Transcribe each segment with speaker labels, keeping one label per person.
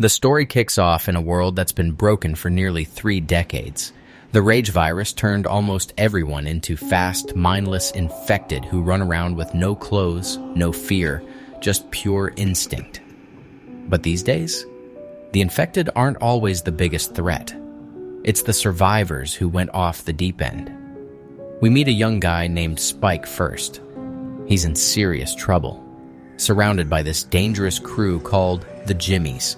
Speaker 1: The story kicks off in a world that's been broken for nearly 3 decades. The rage virus turned almost everyone into fast, mindless infected who run around with no clothes, no fear, just pure instinct. But these days, the infected aren't always the biggest threat. It's the survivors who went off the deep end. We meet a young guy named Spike first. He's in serious trouble, surrounded by this dangerous crew called the Jimmies.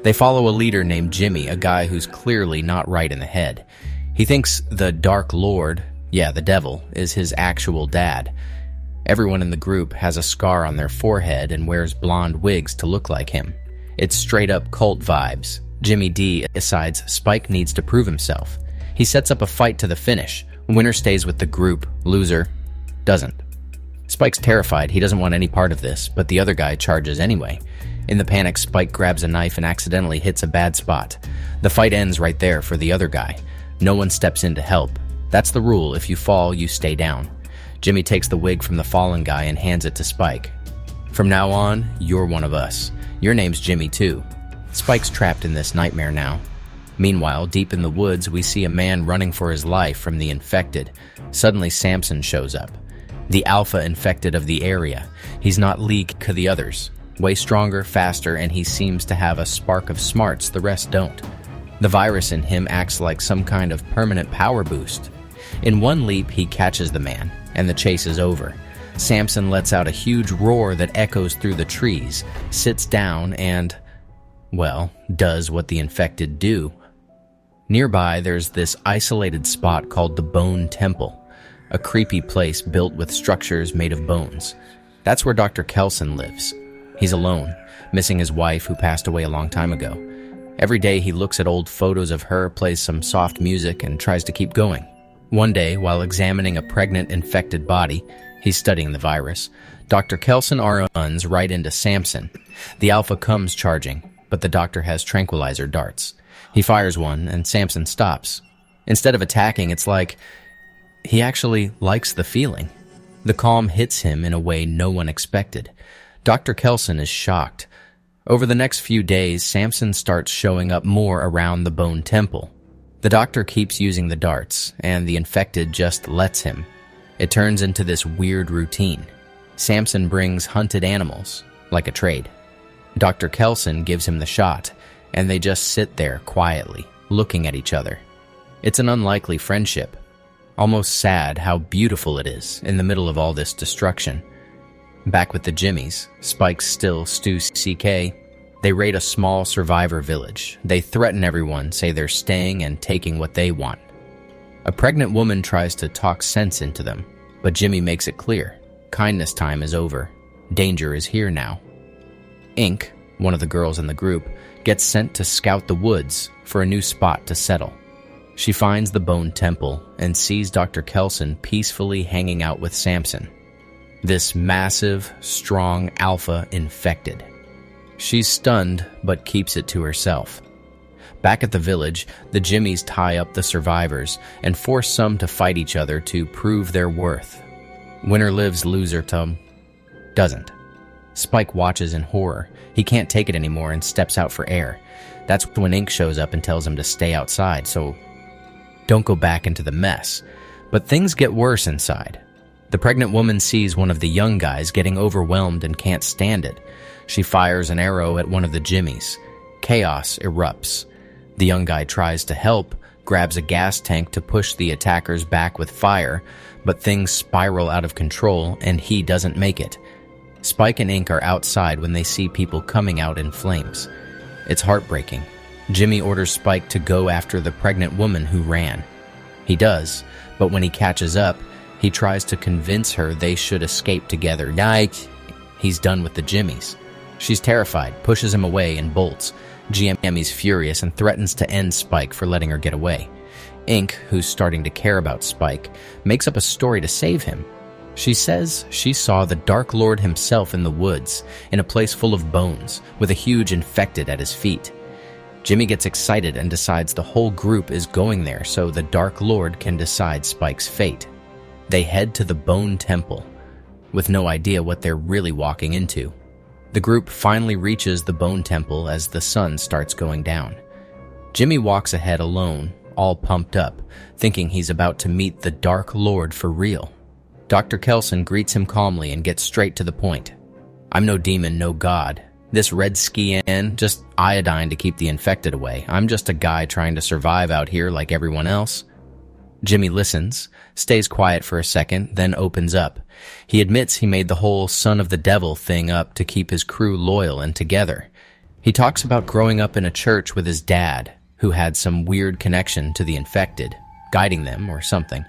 Speaker 1: They follow a leader named Jimmy, a guy who's clearly not right in the head. He thinks the Dark Lord, the devil, is his actual dad. Everyone in the group has a scar on their forehead and wears blonde wigs to look like him. It's straight-up cult vibes. Jimmy D decides Spike needs to prove himself. He sets up a fight to the finish. Winner stays with the group, loser doesn't. Spike's terrified. He doesn't want any part of this, but the other guy charges anyway. In the panic, Spike grabs a knife and accidentally hits a bad spot. The fight ends right there for the other guy. No one steps in to help. That's the rule. If you fall, you stay down. Jimmy takes the wig from the fallen guy and hands it to Spike. From now on, you're one of us. Your name's Jimmy too. Spike's trapped in this nightmare now. Meanwhile, deep in the woods, we see a man running for his life from the infected. Suddenly, Samson shows up. The alpha infected of the area. He's not league to the others. Way stronger, faster, and he seems to have a spark of smarts the rest don't. The virus in him acts like some kind of permanent power boost. In one leap, he catches the man, and the chase is over. Samson lets out a huge roar that echoes through the trees, sits down, and, does what the infected do. Nearby, there's this isolated spot called the Bone Temple, a creepy place built with structures made of bones. That's where Dr. Kelson lives. He's alone, missing his wife who passed away a long time ago. Every day he looks at old photos of her, plays some soft music, and tries to keep going. One day, while examining a pregnant, infected body, he's studying the virus, Dr. Kelson runs right into Samson. The alpha comes charging, but the doctor has tranquilizer darts. He fires one, and Samson stops. Instead of attacking, it's like he actually likes the feeling. The calm hits him in a way no one expected. Dr. Kelson is shocked. Over the next few days, Samson starts showing up more around the Bone Temple. The doctor keeps using the darts, and the infected just lets him. It turns into this weird routine. Samson brings hunted animals, like a trade. Dr. Kelson gives him the shot, and they just sit there quietly, looking at each other. It's an unlikely friendship. Almost sad how beautiful it is in the middle of all this destruction. Back with the Jimmies, Spike's still Stu CK. They raid a small survivor village. They threaten everyone, say they're staying and taking what they want. A pregnant woman tries to talk sense into them, but Jimmy makes it clear. Kindness time is over. Danger is here now. Ink, one of the girls in the group, gets sent to scout the woods for a new spot to settle. She finds the Bone Temple and sees Dr. Kelson peacefully hanging out with Samson. This massive, strong alpha infected. She's stunned, but keeps it to herself. Back at the village, the Jimmies tie up the survivors and force some to fight each other to prove their worth. Winner lives, loser doesn't. Spike watches in horror. He can't take it anymore and steps out for air. That's when Ink shows up and tells him to stay outside, so don't go back into the mess. But things get worse inside. The pregnant woman sees one of the young guys getting overwhelmed and can't stand it. She fires an arrow at one of the Jimmies. Chaos erupts. The young guy tries to help, grabs a gas tank to push the attackers back with fire, but things spiral out of control and he doesn't make it. Spike and Ink are outside when they see people coming out in flames. It's heartbreaking. Jimmy orders Spike to go after the pregnant woman who ran. He does, but when he catches up, he tries to convince her they should escape together. He's done with the Jimmies. She's terrified, pushes him away, and bolts. Jimmy's furious and threatens to end Spike for letting her get away. Ink, who's starting to care about Spike, makes up a story to save him. She says she saw the Dark Lord himself in the woods, in a place full of bones, with a huge infected at his feet. Jimmy gets excited and decides the whole group is going there so the Dark Lord can decide Spike's fate. They head to the Bone Temple, with no idea what they're really walking into. The group finally reaches the bone temple as the sun starts going down. Jimmy walks ahead alone, all pumped up, thinking he's about to meet the Dark Lord for real. Dr. Kelson greets him calmly and gets straight to the point. "I'm no demon, no god. This red ski-in, just iodine to keep the infected away. I'm just a guy trying to survive out here like everyone else." Jimmy listens, stays quiet for a second, then opens up. He admits he made the whole son of the devil thing up to keep his crew loyal and together. He talks about growing up in a church with his dad, who had some weird connection to the infected, guiding them or something.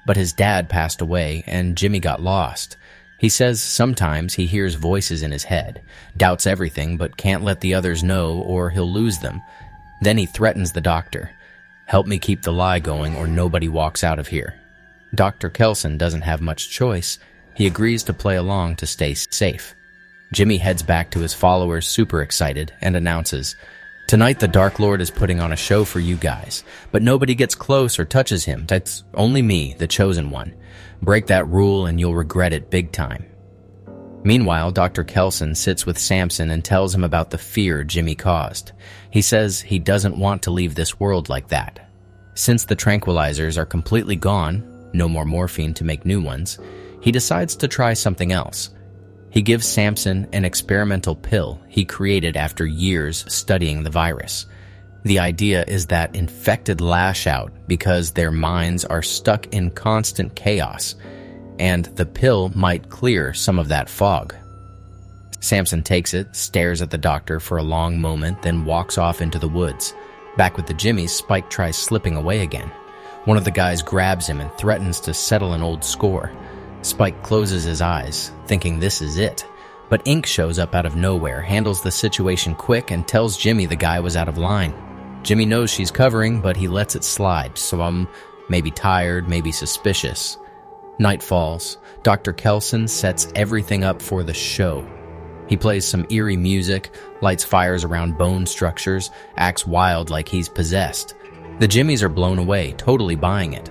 Speaker 1: But his dad passed away and Jimmy got lost. He says sometimes he hears voices in his head, doubts everything but can't let the others know or he'll lose them. Then he threatens the doctor. "Help me keep the lie going or nobody walks out of here." Dr. Kelson doesn't have much choice. He agrees to play along to stay safe. Jimmy heads back to his followers super excited and announces, "Tonight the Dark Lord is putting on a show for you guys, but nobody gets close or touches him. That's only me, the chosen one. Break that rule and you'll regret it big time." Meanwhile, Dr. Kelson sits with Samson and tells him about the fear Jimmy caused. He says he doesn't want to leave this world like that. Since the tranquilizers are completely gone, no more morphine to make new ones, he decides to try something else. He gives Samson an experimental pill he created after years studying the virus. The idea is that infected lash out because their minds are stuck in constant chaos, and the pill might clear some of that fog. Samson takes it, stares at the doctor for a long moment, then walks off into the woods. Back with the Jimmys, Spike tries slipping away again. One of the guys grabs him and threatens to settle an old score. Spike closes his eyes, thinking this is it. But Ink shows up out of nowhere, handles the situation quick, and tells Jimmy the guy was out of line. Jimmy knows she's covering, but he lets it slide, so I'm maybe tired, maybe suspicious. Night falls. Dr. Kelson sets everything up for the show. He plays some eerie music, lights fires around bone structures, acts wild like he's possessed. The Jimmys are blown away, totally buying it.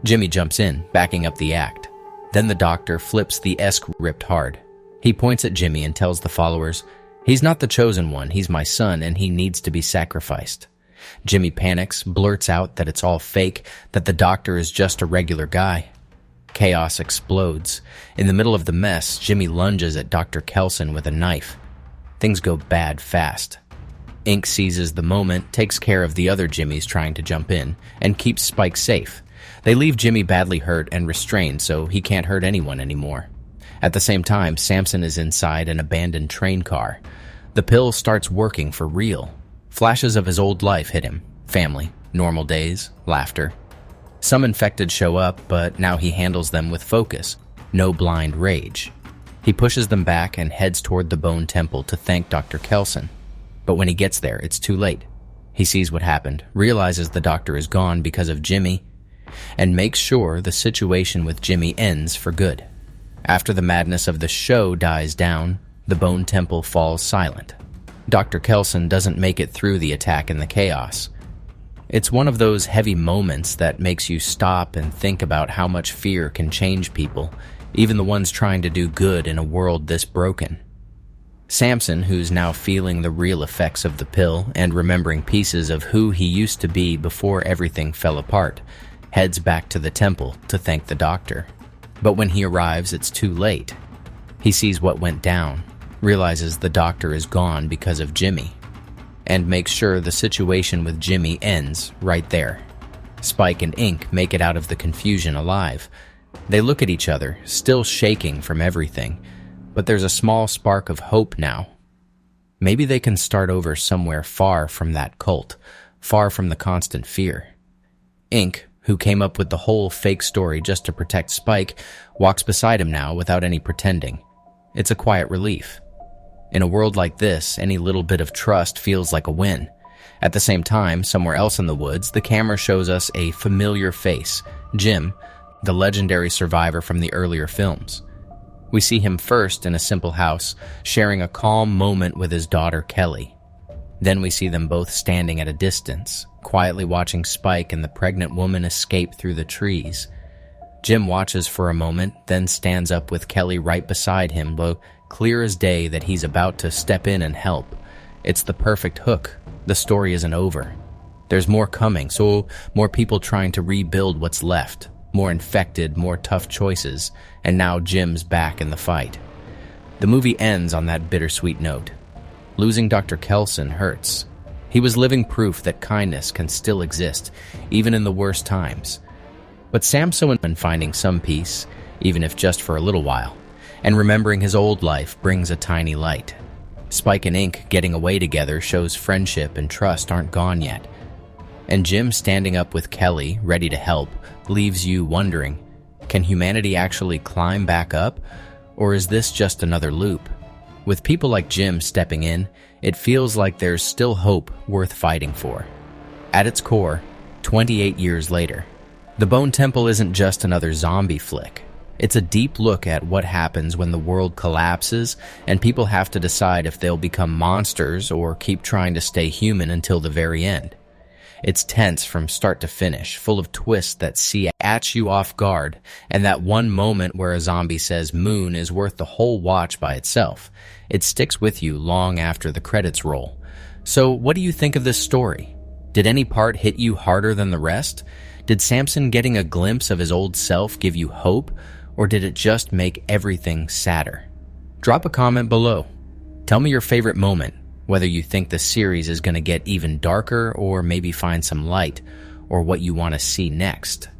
Speaker 1: Jimmy jumps in, backing up the act. Then the doctor flips the script hard. He points at Jimmy and tells the followers, "He's not the chosen one, he's my son and he needs to be sacrificed." Jimmy panics, blurts out that it's all fake, that the doctor is just a regular guy. Chaos explodes. In the middle of the mess, Jimmy lunges at Dr. Kelson with a knife. Things go bad fast. Ink seizes the moment, takes care of the other Jimmys trying to jump in, and keeps Spike safe. They leave Jimmy badly hurt and restrained so he can't hurt anyone anymore. At the same time, Samson is inside an abandoned train car. The pill starts working for real. Flashes of his old life hit him. Family, normal days, laughter. Some infected show up, but now he handles them with focus. No blind rage. He pushes them back and heads toward the Bone Temple to thank Dr. Kelson. But when he gets there, it's too late. He sees what happened, realizes the doctor is gone because of Jimmy, and makes sure the situation with Jimmy ends for good. After the madness of the show dies down, the Bone Temple falls silent. Dr. Kelson doesn't make it through the attack and the chaos. It's one of those heavy moments that makes you stop and think about how much fear can change people, even the ones trying to do good in a world this broken. Samson, who's now feeling the real effects of the pill and remembering pieces of who he used to be before everything fell apart, heads back to the temple to thank the doctor. But when he arrives, it's too late. He sees what went down, realizes the doctor is gone because of Jimmy, and makes sure the situation with Jimmy ends right there. Spike and Ink make it out of the confusion alive. They look at each other, still shaking from everything, but there's a small spark of hope now. Maybe they can start over somewhere far from that cult, far from the constant fear. Ink, who came up with the whole fake story just to protect Spike, walks beside him now without any pretending. It's a quiet relief. In a world like this, any little bit of trust feels like a win. At the same time, somewhere else in the woods, the camera shows us a familiar face, Jim, the legendary survivor from the earlier films. We see him first in a simple house, sharing a calm moment with his daughter Kelly. Then we see them both standing at a distance, quietly watching Spike and the pregnant woman escape through the trees. Jim watches for a moment, then stands up with Kelly right beside him, though clear as day that he's about to step in and help. It's the perfect hook. The story isn't over. There's more coming, so more people trying to rebuild what's left. More infected, more tough choices, and now Jim's back in the fight. The movie ends on that bittersweet note. Losing Dr. Kelson hurts. He was living proof that kindness can still exist, even in the worst times. But Samson has been finding some peace, even if just for a little while, and remembering his old life brings a tiny light. Spike and Ink getting away together shows friendship and trust aren't gone yet. And Jim standing up with Kelly, ready to help, leaves you wondering, can humanity actually climb back up, or is this just another loop? With people like Jim stepping in, it feels like there's still hope worth fighting for. At its core, 28 years later, The Bone Temple isn't just another zombie flick. It's a deep look at what happens when the world collapses and people have to decide if they'll become monsters or keep trying to stay human until the very end. It's tense from start to finish, full of twists that catch you off guard, and that one moment where a zombie says moon is worth the whole watch by itself. It sticks with you long after the credits roll. So what do you think of this story? Did any part hit you harder than the rest? Did Samson getting a glimpse of his old self give you hope, or did it just make everything sadder? Drop a comment below. Tell me your favorite moment, whether you think the series is going to get even darker or maybe find some light, or what you want to see next.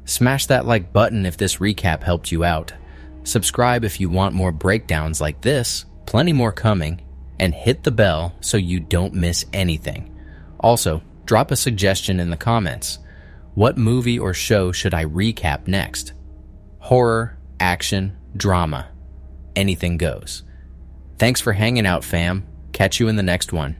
Speaker 1: Smash that like button if this recap helped you out. Subscribe if you want more breakdowns like this, plenty more coming, and hit the bell so you don't miss anything. Also, drop a suggestion in the comments. What movie or show should I recap next? Horror, action, drama. Anything goes. Thanks for hanging out, fam. Catch you in the next one.